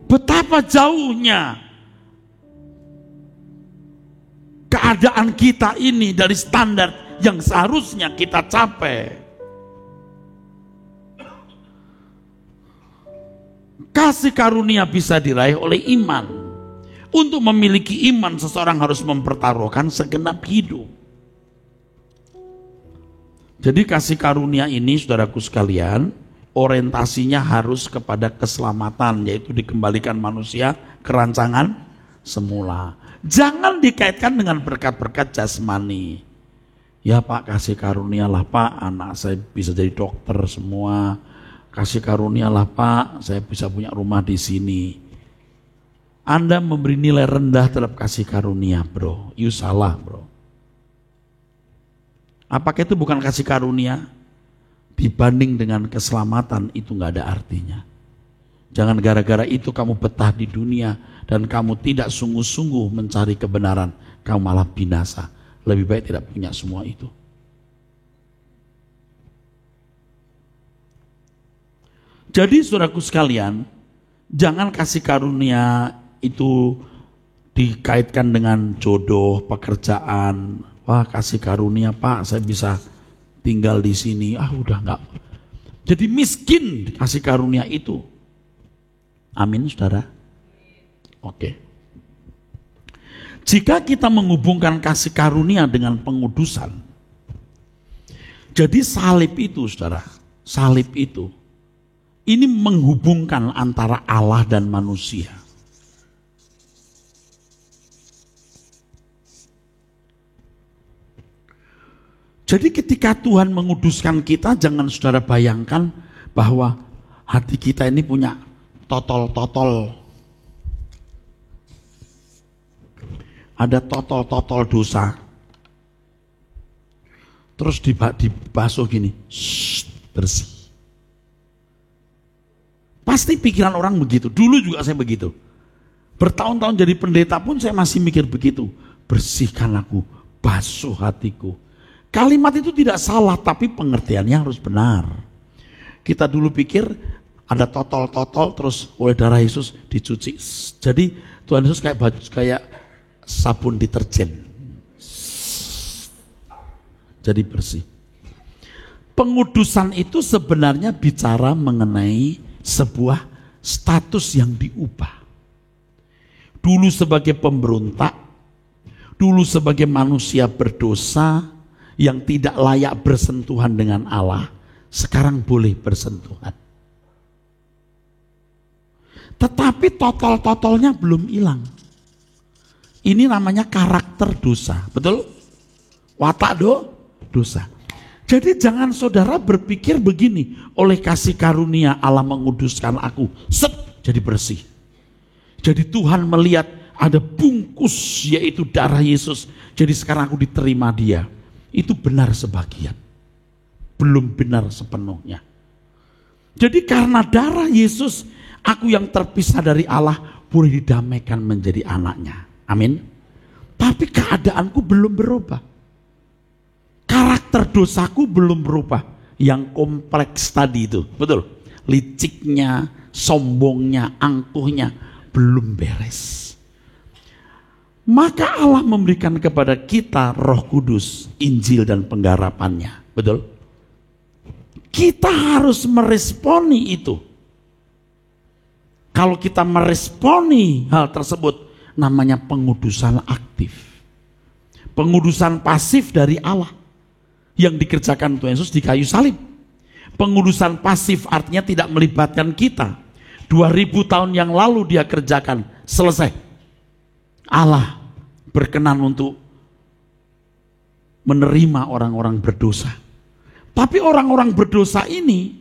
Betapa jauhnya keadaan kita ini dari standar yang seharusnya kita capai. Kasih karunia bisa diraih oleh iman. Untuk memiliki iman, seseorang harus mempertaruhkan segenap hidup. Jadi kasih karunia ini, saudaraku sekalian, orientasinya harus kepada keselamatan, yaitu dikembalikan manusia ke rancangan semula. Jangan dikaitkan dengan berkat-berkat jasmani. Ya Pak, kasih karunialah Pak, anak saya bisa jadi dokter semua. Kasih karunialah Pak, saya bisa punya rumah di sini. Anda memberi nilai rendah terhadap kasih karunia, bro. You salah, bro. Apakah itu bukan kasih karunia? Dibanding dengan keselamatan, itu gak ada artinya. Jangan gara-gara itu kamu betah di dunia dan kamu tidak sungguh-sungguh mencari kebenaran, kamu malah binasa. Lebih baik tidak punya semua itu. Jadi saudaraku sekalian, jangan kasih karunia itu dikaitkan dengan jodoh, pekerjaan. Wah, kasih karunia Pak, saya bisa tinggal di sini. Udah enggak. Jadi miskin kasih karunia itu. Amin, saudara. Oke. Jika kita menghubungkan kasih karunia dengan pengudusan, jadi salib itu, saudara, salib itu, ini menghubungkan antara Allah dan manusia. Jadi ketika Tuhan menguduskan kita, jangan saudara bayangkan bahwa hati kita ini punya totol-totol. Ada totol-totol dosa. Terus dibasuh gini, bersih. Pasti pikiran orang begitu. Dulu juga saya begitu. Bertahun-tahun jadi pendeta pun saya masih mikir begitu. Bersihkan aku, basuh hatiku. Kalimat itu tidak salah, tapi pengertiannya harus benar. Kita dulu pikir ada totol-totol, terus oleh darah Yesus dicuci. Jadi Tuhan Yesus kayak sabun deterjen. Jadi bersih. Pengudusan itu sebenarnya bicara mengenai sebuah status yang diubah. Dulu sebagai pemberontak, dulu sebagai manusia berdosa, yang tidak layak bersentuhan dengan Allah, sekarang boleh bersentuhan. Tetapi totol-totolnya belum hilang. Ini namanya karakter dosa, betul? Watak dosa. Jadi jangan saudara berpikir begini, oleh kasih karunia Allah menguduskan aku, jadi bersih. Jadi Tuhan melihat ada bungkus, yaitu darah Yesus, jadi sekarang aku diterima Dia. Itu benar sebagian, belum benar sepenuhnya. Jadi karena darah Yesus, aku yang terpisah dari Allah boleh didamaikan menjadi anaknya. Amin. Tapi keadaanku belum berubah. Karakter dosaku belum berubah. Yang kompleks tadi itu, betul. Liciknya, sombongnya, angkuhnya belum beres. Maka Allah memberikan kepada kita Roh Kudus, Injil dan penggarapannya. Betul? Kita harus meresponi itu. Kalau kita meresponi hal tersebut, namanya pengudusan aktif. Pengudusan pasif dari Allah yang dikerjakan Tuhan Yesus di kayu salib. Pengudusan pasif artinya tidak melibatkan kita. 2000 tahun yang lalu Dia kerjakan, selesai. Allah berkenan untuk menerima orang-orang berdosa. Tapi orang-orang berdosa ini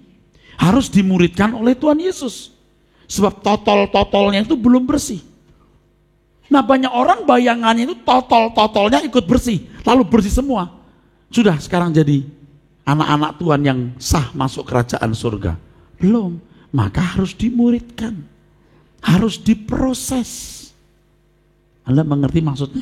harus dimuridkan oleh Tuhan Yesus. Sebab totol-totolnya itu belum bersih. Nah, banyak orang bayangannya itu totol-totolnya ikut bersih, lalu bersih semua. Sudah sekarang jadi anak-anak Tuhan yang sah masuk kerajaan surga. Belum, maka harus dimuridkan. Harus diproses. Anda mengerti maksudnya?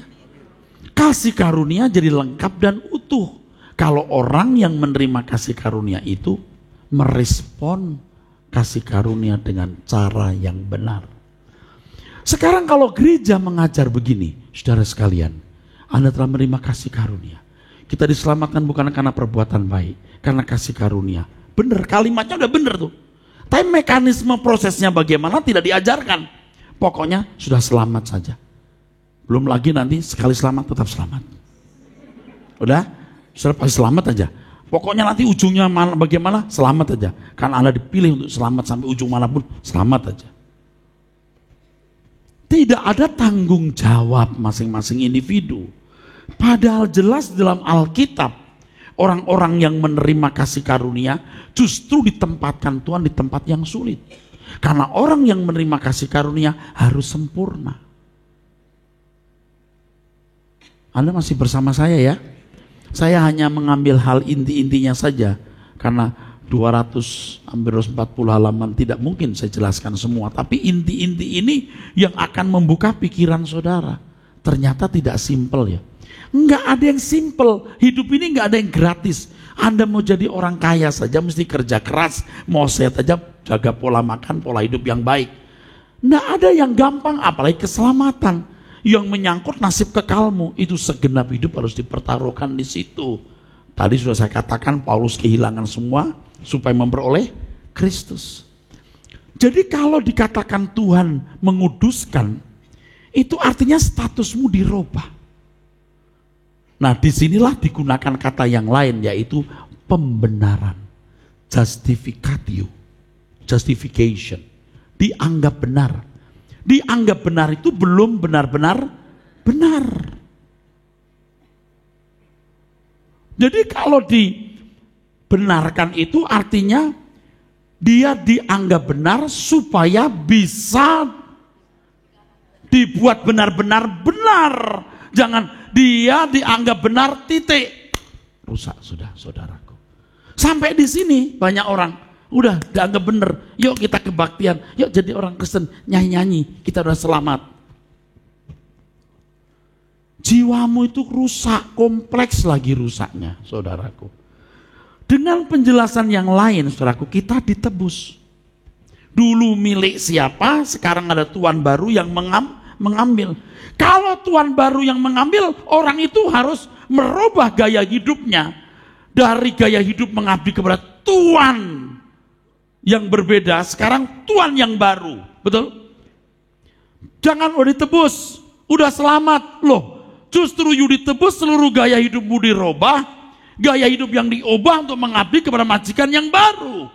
Kasih karunia jadi lengkap dan utuh. Kalau orang yang menerima kasih karunia itu merespon kasih karunia dengan cara yang benar. Sekarang kalau gereja mengajar begini, saudara sekalian, Anda telah menerima kasih karunia. Kita diselamatkan bukan karena perbuatan baik, karena kasih karunia. Benar, kalimatnya udah benar tuh. Tapi mekanisme prosesnya bagaimana tidak diajarkan. Pokoknya sudah selamat saja. Belum lagi nanti sekali selamat tetap selamat. Udah, sudah pasti selamat aja. Pokoknya nanti ujungnya bagaimana, selamat aja. Karena Anda dipilih untuk selamat sampai ujung manapun, selamat aja. Tidak ada tanggung jawab masing-masing individu. Padahal jelas dalam Alkitab, orang-orang yang menerima kasih karunia justru ditempatkan Tuhan di tempat yang sulit. Karena orang yang menerima kasih karunia harus sempurna. Anda masih bersama saya ya? Saya hanya mengambil hal inti-intinya saja, karena 240 halaman tidak mungkin saya jelaskan semua. Tapi inti-inti ini yang akan membuka pikiran saudara. Ternyata tidak simpel ya. Enggak ada yang simpel. Hidup ini enggak ada yang gratis. Anda mau jadi orang kaya saja mesti kerja keras. Mau sehat aja jaga pola makan, pola hidup yang baik. Enggak ada yang gampang, apalagi keselamatan. Yang menyangkut nasib kekalmu, itu segenap hidup harus dipertaruhkan di situ. Tadi sudah saya katakan Paulus kehilangan semua supaya memperoleh Kristus. Jadi kalau dikatakan Tuhan menguduskan, itu artinya statusmu dirubah. Nah, disinilah digunakan kata yang lain, yaitu pembenaran, justification, dianggap benar. Dianggap benar itu belum benar-benar benar. Jadi kalau dibenarkan itu artinya dia dianggap benar supaya bisa dibuat benar-benar benar. Jangan dia dianggap benar titik. Rusak sudah saudaraku. Sampai di sini banyak orang udah dianggap bener, yuk kita kebaktian, yuk jadi orang Kristen, nyanyi-nyanyi, kita udah selamat. Jiwamu itu rusak, kompleks lagi rusaknya, saudaraku. Dengan penjelasan yang lain, saudaraku, kita ditebus. Dulu milik siapa, sekarang ada tuan baru yang mengambil. Kalau tuan baru yang mengambil, orang itu harus merubah gaya hidupnya. Dari gaya hidup mengabdi kepada tuan yang berbeda, sekarang Tuhan yang baru, betul? Jangan udah ditebus, udah selamat, loh. Justru you ditebus, seluruh gaya hidupmu dirubah, gaya hidup yang diubah untuk mengabdi kepada majikan yang baru.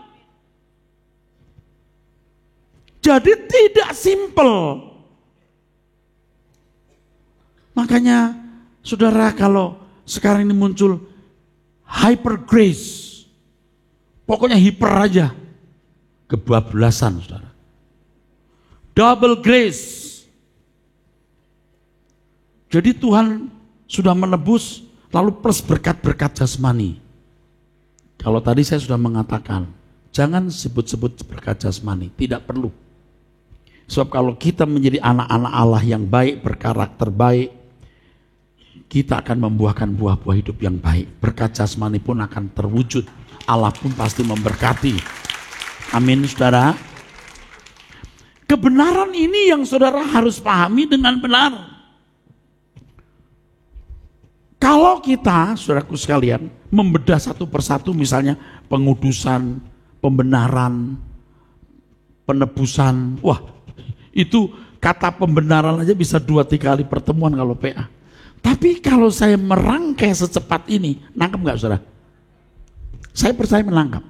Jadi tidak simple. Makanya, saudara, kalau sekarang ini muncul hyper grace, pokoknya hiper aja. Kebablasan, saudara. Double grace. Jadi Tuhan sudah menebus, lalu plus berkat-berkat jasmani. Kalau tadi saya sudah mengatakan, jangan sebut-sebut berkat jasmani, tidak perlu. Sebab kalau kita menjadi anak-anak Allah yang baik, berkarakter baik, kita akan membuahkan buah-buah hidup yang baik. Berkat jasmani pun akan terwujud. Allah pun pasti memberkati. Amin, saudara. Kebenaran ini yang saudara harus pahami dengan benar. Kalau kita, saudaraku sekalian, membedah satu persatu, misalnya pengudusan, pembenaran, penebusan, wah, itu kata pembenaran aja bisa 2-3 kali pertemuan kalau PA. Tapi kalau saya merangkai secepat ini, nangkep nggak, saudara? Saya percaya menangkap.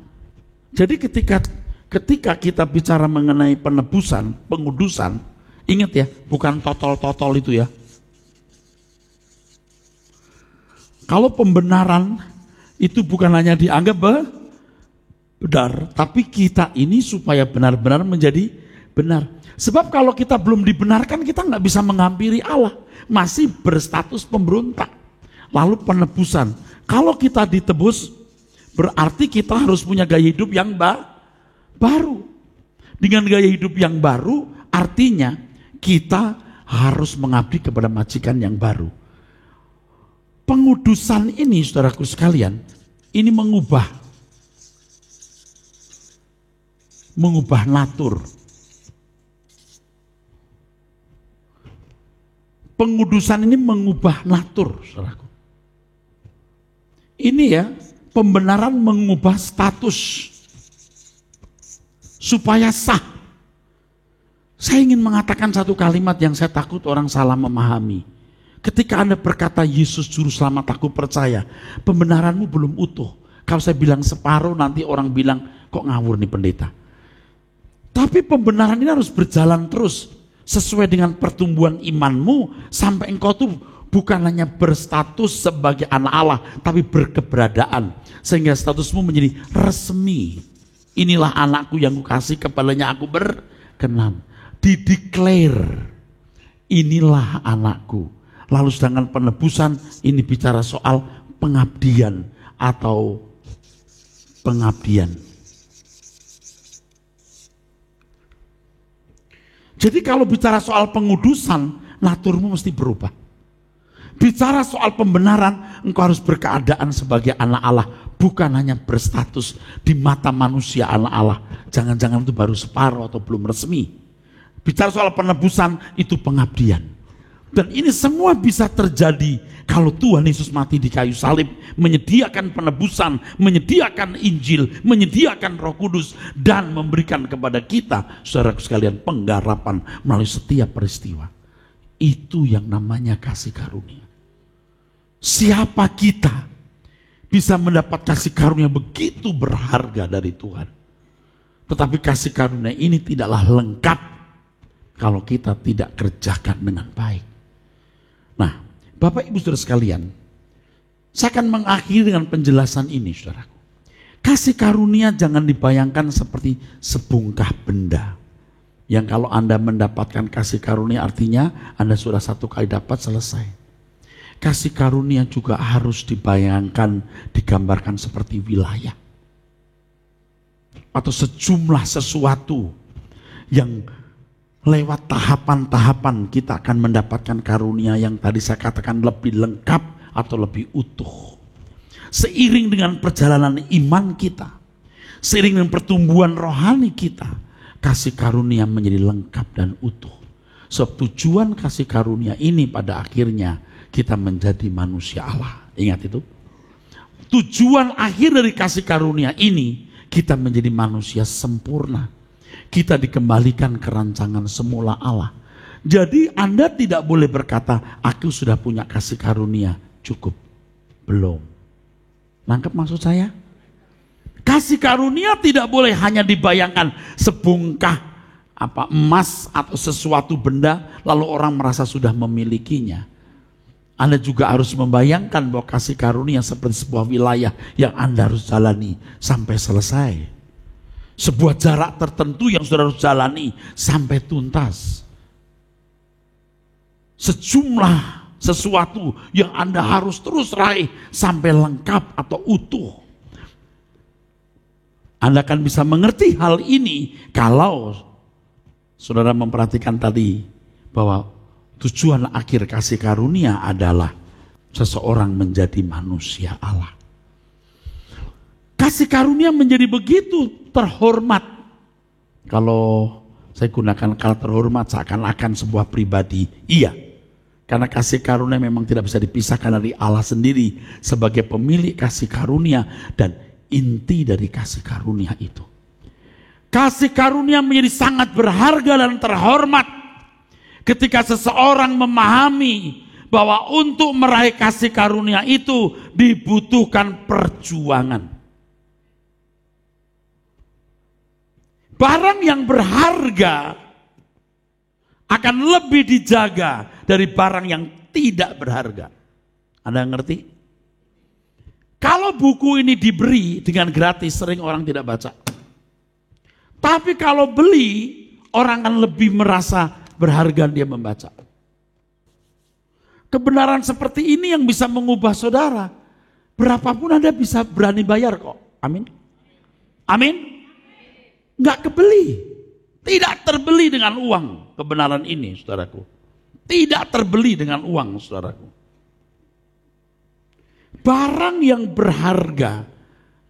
Jadi ketika kita bicara mengenai penebusan, pengudusan, ingat ya, bukan totol-totol itu ya. Kalau pembenaran itu bukan hanya dianggap benar, tapi kita ini supaya benar-benar menjadi benar. Sebab kalau kita belum dibenarkan, kita nggak bisa menghampiri Allah, masih berstatus pemberontak. Lalu penebusan, kalau kita ditebus, berarti kita harus punya gaya hidup yang baru. Dengan gaya hidup yang baru, artinya kita harus mengabdi kepada majikan yang baru. Pengudusan ini, saudaraku sekalian, ini mengubah natur. Pengudusan ini mengubah natur, saudaraku. Ini ya, pembenaran mengubah status supaya sah. Saya ingin mengatakan satu kalimat yang saya takut orang salah memahami. Ketika Anda berkata Yesus juru selamat, aku percaya, pembenaranmu belum utuh. Kalau saya bilang separuh, nanti orang bilang kok ngawur nih pendeta. Tapi pembenaran ini harus berjalan terus sesuai dengan pertumbuhan imanmu sampai engkau tuh bukan hanya berstatus sebagai anak Allah, tapi berkeberadaan sehingga statusmu menjadi resmi. Inilah anakku yang kukasih, kepadanya aku berkenan. Dideklar, inilah anakku. Lalu sedangkan penebusan ini bicara soal pengabdian atau pengabdian. Jadi kalau bicara soal pengudusan, naturmu mesti berubah. Bicara soal pembenaran, engkau harus berkeadaan sebagai anak Allah, bukan hanya berstatus di mata manusia anak Allah. Jangan-jangan itu baru separuh atau belum resmi. Bicara soal penebusan, itu pengabdian. Dan ini semua bisa terjadi kalau Tuhan Yesus mati di kayu salib, menyediakan penebusan, menyediakan Injil, menyediakan Roh Kudus, dan memberikan kepada kita, saudara sekalian, penggarapan melalui setiap peristiwa. Itu yang namanya kasih karunia. Siapa kita bisa mendapat kasih karunia begitu berharga dari Tuhan? Tetapi kasih karunia ini tidaklah lengkap kalau kita tidak kerjakan dengan baik. Nah, Bapak Ibu Saudara sekalian, saya akan mengakhiri dengan penjelasan ini, saudaraku. Kasih karunia jangan dibayangkan seperti sebungkah benda. Yang kalau Anda mendapatkan kasih karunia artinya Anda sudah satu kali dapat, selesai. Kasih karunia juga harus dibayangkan, digambarkan seperti wilayah. Atau sejumlah sesuatu yang lewat tahapan-tahapan kita akan mendapatkan karunia yang tadi saya katakan lebih lengkap atau lebih utuh. Seiring dengan perjalanan iman kita, seiring dengan pertumbuhan rohani kita, kasih karunia menjadi lengkap dan utuh. Sebab tujuan kasih karunia ini pada akhirnya kita menjadi manusia Allah. Ingat itu. Tujuan akhir dari kasih karunia ini kita menjadi manusia sempurna. Kita dikembalikan ke rancangan semula Allah. Jadi Anda tidak boleh berkata, aku sudah punya kasih karunia, cukup. Belum. Nangkep maksud saya? Kasih karunia tidak boleh hanya dibayangkan sebungkah emas atau sesuatu benda, lalu orang merasa sudah memilikinya. Anda juga harus membayangkan bahwa kasih karunia seperti sebuah wilayah yang Anda harus jalani sampai selesai. Sebuah jarak tertentu yang sudah harus jalani sampai tuntas. Sejumlah sesuatu yang Anda harus terus raih sampai lengkap atau utuh. Anda akan bisa mengerti hal ini kalau saudara memperhatikan tadi bahwa tujuan akhir kasih karunia adalah seseorang menjadi manusia Allah. Kasih karunia menjadi begitu terhormat. Kalau saya gunakan kata terhormat seakan-akan sebuah pribadi. Iya, karena kasih karunia memang tidak bisa dipisahkan dari Allah sendiri sebagai pemilik kasih karunia dan inti dari kasih karunia itu. Kasih karunia menjadi sangat berharga dan terhormat ketika seseorang memahami bahwa untuk meraih kasih karunia itu dibutuhkan perjuangan. Barang yang berharga akan lebih dijaga dari barang yang tidak berharga. Anda ngerti? Kalau buku ini diberi dengan gratis, sering orang tidak baca. Tapi kalau beli, orang akan lebih merasa berharga dia membaca. Kebenaran seperti ini yang bisa mengubah saudara. Berapapun Anda bisa berani bayar kok. Amin. Amin. Enggak kebeli, tidak terbeli dengan uang kebenaran ini, saudaraku. Tidak terbeli dengan uang, saudaraku. Barang yang berharga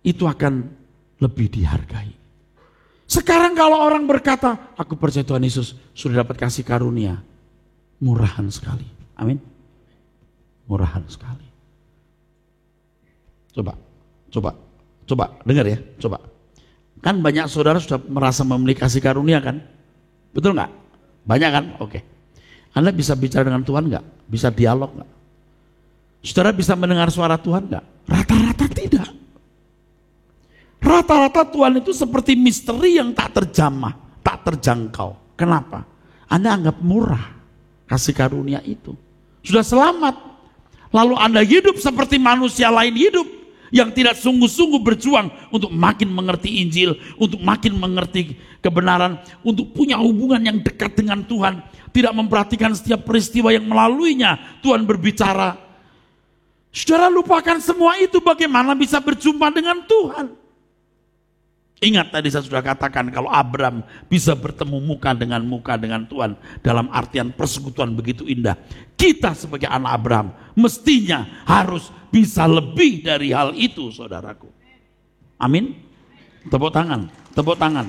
itu akan lebih dihargai. Sekarang kalau orang berkata, aku percaya Tuhan Yesus sudah dapat kasih karunia, murahan sekali. Amin. Murahan sekali. Coba dengar ya, coba. Kan banyak saudara sudah merasa memiliki kasih karunia kan? Betul nggak? Banyak kan? Oke. Anda bisa bicara dengan Tuhan nggak? Bisa dialog nggak? Saudara bisa mendengar suara Tuhan nggak? Rata-rata tidak. Rata-rata Tuhan itu seperti misteri yang tak terjamah, tak terjangkau. Kenapa? Anda anggap murah kasih karunia itu. Sudah selamat. Lalu Anda hidup seperti manusia lain hidup, yang tidak sungguh-sungguh berjuang untuk makin mengerti Injil, untuk makin mengerti kebenaran, untuk punya hubungan yang dekat dengan Tuhan, tidak memperhatikan setiap peristiwa yang melaluinya Tuhan berbicara. Saudara lupakan semua itu, bagaimana bisa berjumpa dengan Tuhan? Ingat tadi saya sudah katakan kalau Abraham bisa bertemu muka dengan Tuhan dalam artian persekutuan begitu indah. Kita sebagai anak Abraham mestinya harus bisa lebih dari hal itu, saudaraku. Amin. Tepuk tangan, tepuk tangan.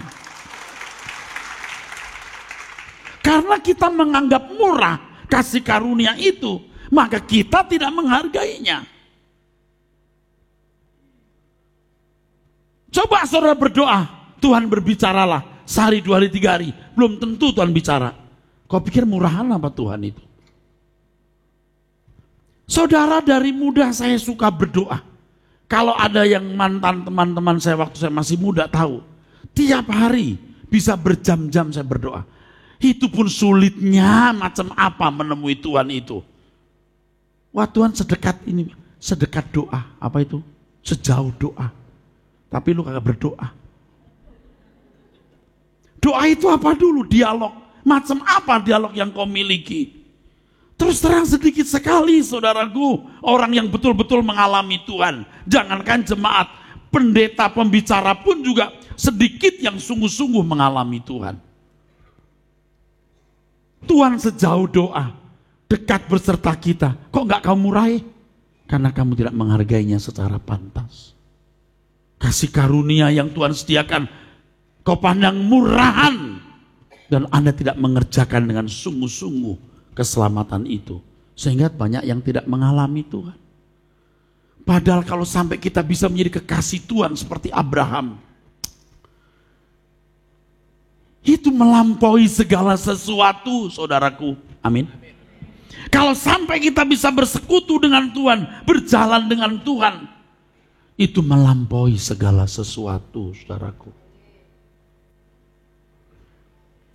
Karena kita menganggap murah kasih karunia itu, maka kita tidak menghargainya. Coba saudara berdoa, Tuhan berbicaralah sehari, 2 hari, 3 hari. Belum tentu Tuhan bicara. Kau pikir murahan apa Tuhan itu? Saudara, dari muda saya suka berdoa. Kalau ada yang mantan teman-teman saya waktu saya masih muda tahu, tiap hari bisa berjam-jam saya berdoa. Itu pun sulitnya macam apa menemui Tuhan itu. Wah, Tuhan sedekat ini, sedekat doa. Apa itu? Sejauh doa. Tapi lu kagak berdoa. Doa itu apa dulu? Dialog. Macam apa dialog yang kau miliki? Terus terang sedikit sekali saudaraku, orang yang betul-betul mengalami Tuhan. Jangankan jemaat, pendeta, pembicara pun juga sedikit yang sungguh-sungguh mengalami Tuhan. Tuhan sejauh doa, dekat berserta kita. Kok enggak kamu murahi? Karena kamu tidak menghargainya secara pantas. Kasih karunia yang Tuhan sediakan, kau pandang murahan, dan Anda tidak mengerjakan dengan sungguh-sungguh keselamatan itu. Sehingga banyak yang tidak mengalami Tuhan. Padahal kalau sampai kita bisa menjadi kekasih Tuhan seperti Abraham, itu melampaui segala sesuatu, saudaraku. Amin. Kalau sampai kita bisa bersekutu dengan Tuhan, berjalan dengan Tuhan, itu melampaui segala sesuatu, saudaraku.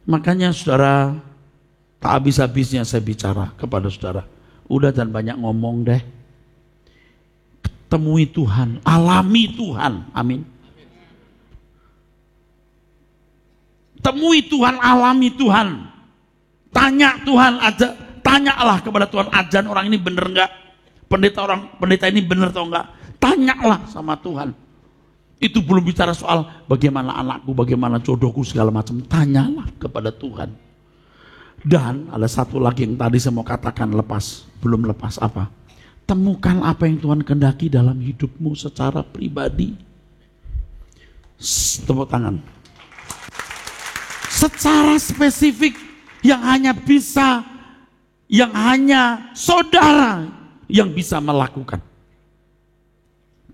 Makanya saudara, tak habis-habisnya saya bicara kepada saudara. Udah dan banyak ngomong deh. Temui Tuhan, alami Tuhan. Amin. Temui Tuhan, alami Tuhan. Tanya Tuhan aja, tanyalah kepada Tuhan, ajan orang ini bener enggak? Pendeta ini bener atau enggak? Tanyalah sama Tuhan. Itu belum bicara soal bagaimana anakku, bagaimana jodohku, segala macam. Tanyalah kepada Tuhan. Dan ada satu lagi yang tadi saya mau katakan belum lepas apa? Temukan apa yang Tuhan kehendaki dalam hidupmu secara pribadi. Tepuk tangan. Secara spesifik yang hanya saudara yang bisa melakukan.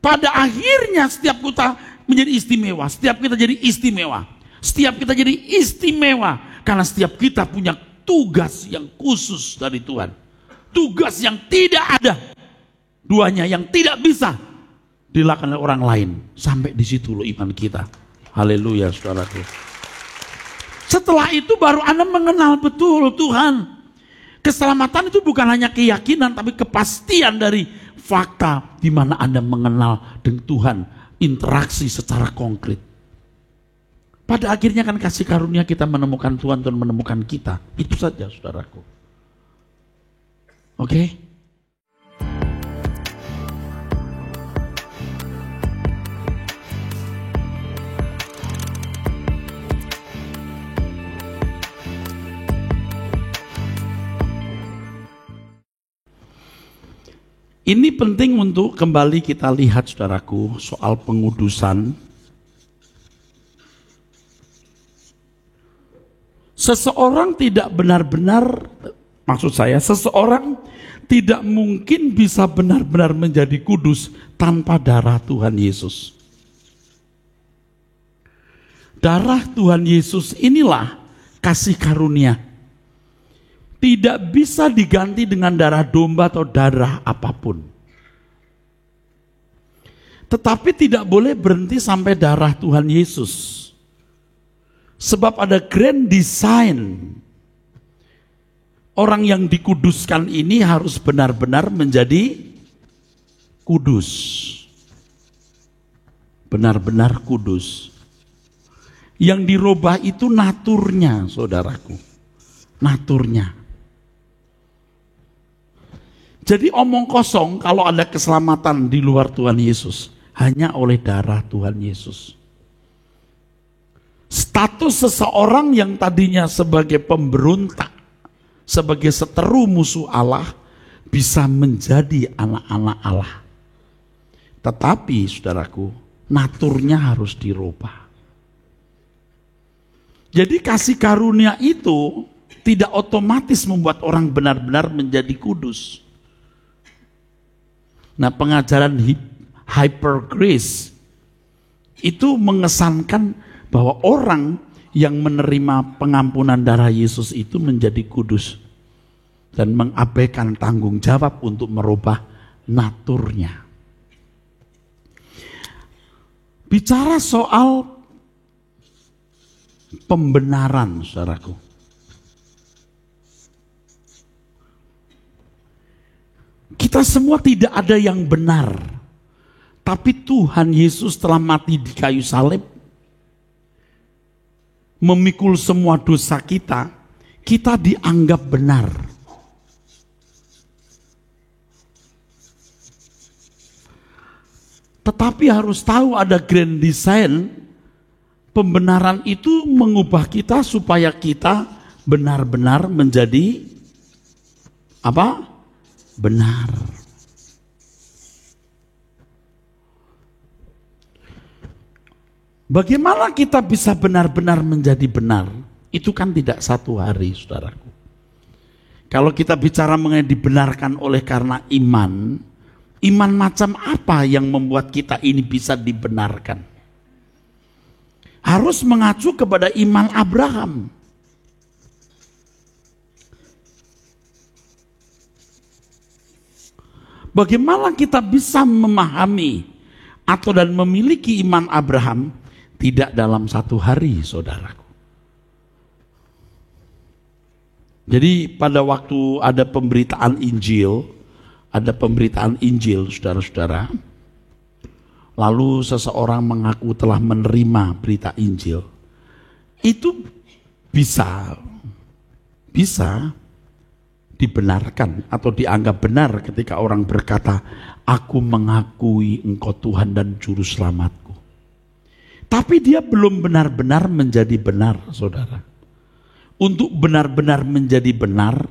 Pada akhirnya setiap kita menjadi istimewa, setiap kita jadi istimewa, setiap kita jadi istimewa karena setiap kita punya tugas yang khusus dari Tuhan, tugas yang tidak ada duanya, yang tidak bisa dilakukan oleh orang lain. Sampai di situ loh iman kita. Haleluya, saudaraku. Setelah itu baru Anda mengenal betul Tuhan. Keselamatan itu bukan hanya keyakinan, tapi kepastian dari fakta di mana Anda mengenal dengan Tuhan, interaksi secara konkret. Pada akhirnya kan kasih karunia kita menemukan Tuhan, Tuhan menemukan kita. Itu saja, saudaraku. Oke? Ini penting untuk kembali kita lihat, saudaraku, soal pengudusan. Seseorang tidak benar-benar Maksud saya, seseorang tidak mungkin bisa benar-benar menjadi kudus tanpa darah Tuhan Yesus. Darah Tuhan Yesus inilah kasih karunia. Tidak bisa diganti dengan darah domba atau darah apapun. Tetapi tidak boleh berhenti sampai darah Tuhan Yesus. Sebab ada grand design. Orang yang dikuduskan ini harus benar-benar menjadi kudus. Benar-benar kudus. Yang dirubah itu naturnya, saudaraku. Naturnya. Jadi omong kosong kalau ada keselamatan di luar Tuhan Yesus. Hanya oleh darah Tuhan Yesus. Status seseorang yang tadinya sebagai pemberontak, sebagai seteru musuh Allah, bisa menjadi anak-anak Allah. Tetapi saudaraku, naturnya harus dirubah. Jadi kasih karunia itu tidak otomatis membuat orang benar-benar menjadi kudus. Nah, pengajaran hyper grace itu mengesankan bahwa orang yang menerima pengampunan darah Yesus itu menjadi kudus dan mengabaikan tanggung jawab untuk merubah naturnya. Bicara soal pembenaran, saudaraku. Kita semua tidak ada yang benar. Tapi Tuhan Yesus telah mati di kayu salib, memikul semua dosa kita, kita dianggap benar. Tetapi harus tahu ada grand design. Pembenaran itu mengubah kita supaya kita benar-benar menjadi apa? Benar. Bagaimana kita bisa benar-benar menjadi benar? Itu kan tidak satu hari, saudaraku. Kalau kita bicara mengenai dibenarkan oleh karena iman, iman macam apa yang membuat kita ini bisa dibenarkan? Harus mengacu kepada iman Abraham. Bagaimana kita bisa memahami atau dan memiliki iman Abraham? Tidak dalam satu hari, saudaraku. Jadi pada waktu ada pemberitaan Injil, saudara-saudara, lalu seseorang mengaku telah menerima berita Injil, itu bisa dibenarkan atau dianggap benar ketika orang berkata, aku mengakui Engkau Tuhan dan Juru Selamatku. Tapi dia belum benar-benar menjadi benar, saudara. Untuk benar-benar menjadi benar,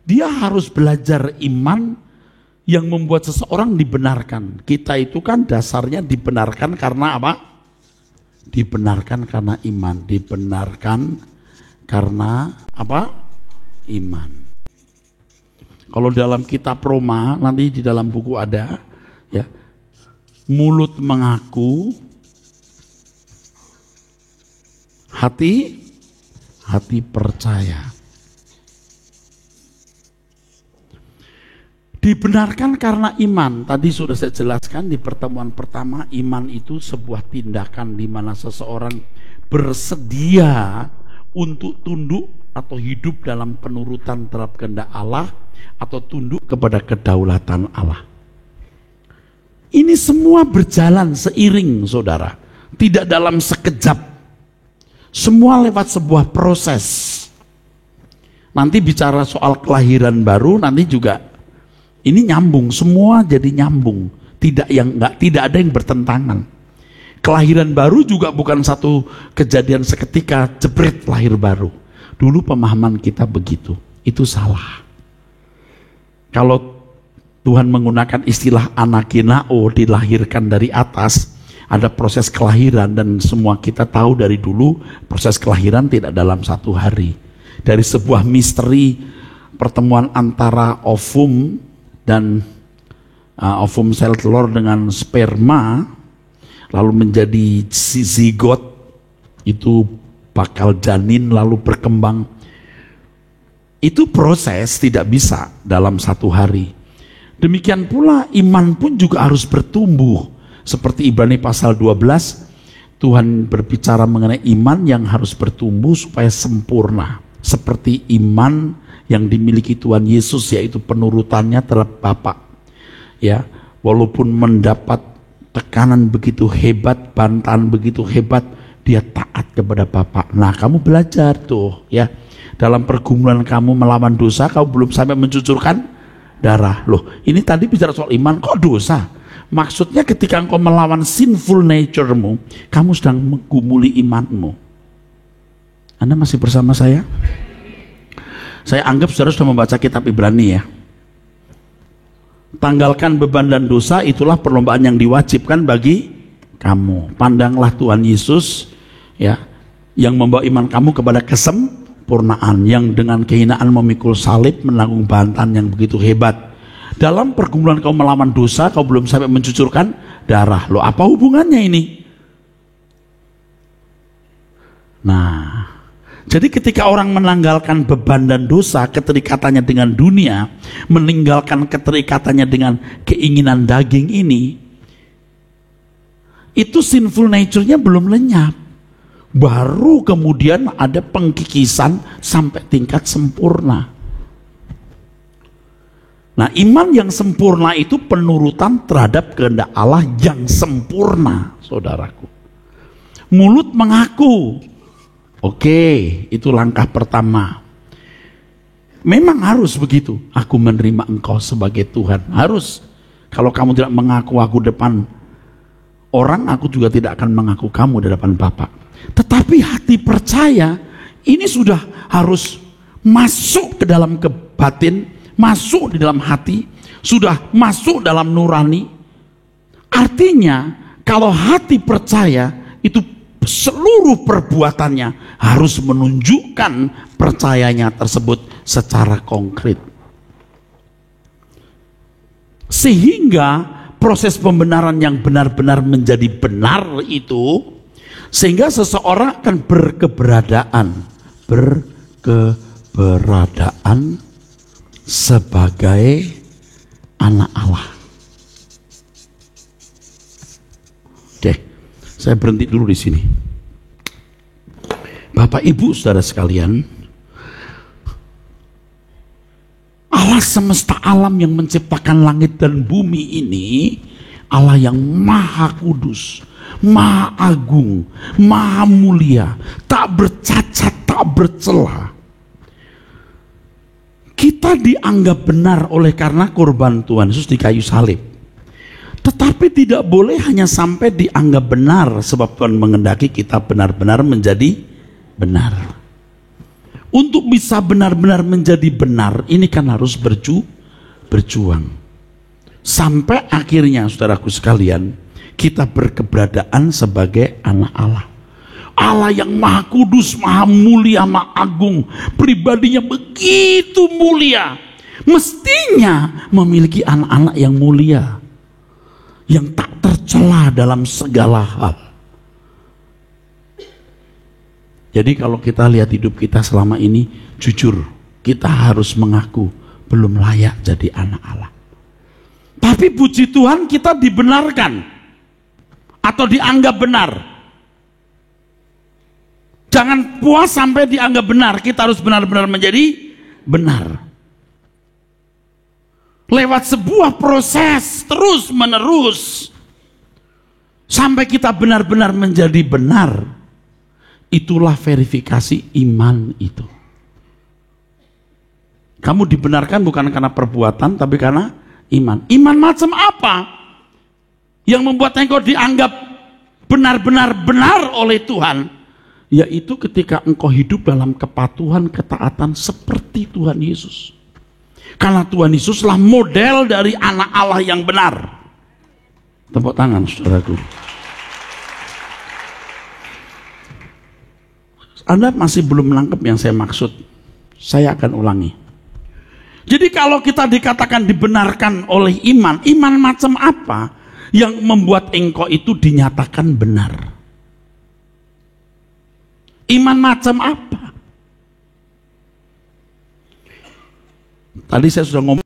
dia harus belajar iman yang membuat seseorang dibenarkan. Kita itu kan dasarnya dibenarkan karena apa? Dibenarkan karena iman. Dibenarkan karena apa? Iman. Kalau dalam kitab Roma, nanti di dalam buku ada, ya, mulut mengaku, hati percaya. Dibenarkan karena iman. Tadi sudah saya jelaskan di pertemuan pertama, iman itu sebuah tindakan di mana seseorang bersedia untuk tunduk atau hidup dalam penurutan terhadap kehendak Allah atau tunduk kepada kedaulatan Allah. Ini semua berjalan seiring, saudara. Tidak dalam sekejap. Semua lewat sebuah proses. Nanti bicara soal kelahiran baru, nanti juga ini nyambung, semua jadi nyambung. Tidak ada yang bertentangan. Kelahiran baru juga bukan satu kejadian seketika jebret lahir baru. Dulu pemahaman kita begitu, itu salah. Kalau Tuhan menggunakan istilah anakinao, dilahirkan dari atas, ada proses kelahiran, dan semua kita tahu dari dulu proses kelahiran tidak dalam satu hari. Dari sebuah misteri pertemuan antara ovum dan ovum sel telur dengan sperma, lalu menjadi zigot, itu bakal janin lalu berkembang. Itu proses tidak bisa dalam satu hari. Demikian pula iman pun juga harus bertumbuh. Seperti Ibrani pasal 12, Tuhan berbicara mengenai iman yang harus bertumbuh supaya sempurna. Seperti iman yang dimiliki Tuhan Yesus, yaitu penurutannya terhadap Bapa. Ya, walaupun mendapat tekanan begitu hebat, bantahan begitu hebat, dia taat kepada Bapa. Nah, kamu belajar tuh ya. Dalam pergumulan kamu melawan dosa, kamu belum sampai mencucurkan darah. Loh, ini tadi bicara soal iman, kok dosa? Maksudnya ketika engkau melawan sinful nature-mu, kamu sedang menggumuli imanmu. Anda masih bersama saya? Saya anggap saudara sudah membaca kitab Ibrani ya. Tanggalkan beban dan dosa, itulah perlombaan yang diwajibkan bagi kamu. Pandanglah Tuhan Yesus ya, yang membawa iman kamu kepada kesempurnaan, yang dengan kehinaan memikul salib, menanggung bantahan yang begitu hebat. Dalam pergumulan kau melawan dosa, kau belum sampai mencucurkan darah. Loh, apa hubungannya ini? Nah, jadi ketika orang menanggalkan beban dan dosa, keterikatannya dengan dunia, meninggalkan keterikatannya dengan keinginan daging ini, itu sinful nature-nya belum lenyap. Baru kemudian ada pengkikisan sampai tingkat sempurna. Nah, iman yang sempurna itu penurutan terhadap kehendak Allah yang sempurna, saudaraku. Mulut mengaku, oke, itu langkah pertama. Memang harus begitu. Aku menerima engkau sebagai Tuhan. Harus. Kalau kamu tidak mengaku aku depan orang, aku juga tidak akan mengaku kamu di depan Bapa. Tetapi hati percaya ini sudah harus masuk ke dalam batin, masuk di dalam hati, sudah masuk dalam nurani. Artinya kalau hati percaya, itu seluruh perbuatannya harus menunjukkan percayanya tersebut secara konkret. Sehingga proses pembenaran yang benar-benar menjadi benar itu, sehingga seseorang akan berkeberadaan sebagai anak Allah. Oke, saya berhenti dulu di sini. Bapak Ibu Saudara sekalian, Allah semesta alam yang menciptakan langit dan bumi ini, Allah yang maha kudus, maha agung, maha mulia, tak bercacat, tak bercela. Kita dianggap benar oleh karena korban Tuhan Yesus di kayu salib. Tetapi tidak boleh hanya sampai dianggap benar, sebab Tuhan menghendaki kita benar-benar menjadi benar. Untuk bisa benar-benar menjadi benar, ini kan harus berjuang. Sampai akhirnya saudaraku sekalian, kita berkeberadaan sebagai anak Allah. Allah yang maha kudus, maha mulia, maha agung, pribadinya begitu mulia, mestinya memiliki anak-anak yang mulia, yang tak tercela dalam segala hal. Jadi kalau kita lihat hidup kita selama ini, jujur, kita harus mengaku belum layak jadi anak Allah. Tapi puji Tuhan kita dibenarkan atau dianggap benar. Jangan puas sampai dianggap benar, kita harus benar-benar menjadi benar. Lewat sebuah proses terus menerus sampai kita benar-benar menjadi benar. Itulah verifikasi iman itu. Kamu dibenarkan bukan karena perbuatan, tapi karena iman. Iman macam apa yang membuat engkau dianggap benar-benar benar oleh Tuhan? Yaitu ketika engkau hidup dalam kepatuhan, ketaatan seperti Tuhan Yesus. Karena Tuhan Yesuslah model dari anak Allah yang benar. Tepuk tangan saudaraku. Anda masih belum menangkap yang saya maksud, saya akan ulangi. Jadi kalau kita dikatakan dibenarkan oleh iman, iman macam apa yang membuat engkau itu dinyatakan benar? Iman macam apa? Tadi saya sudah ngomong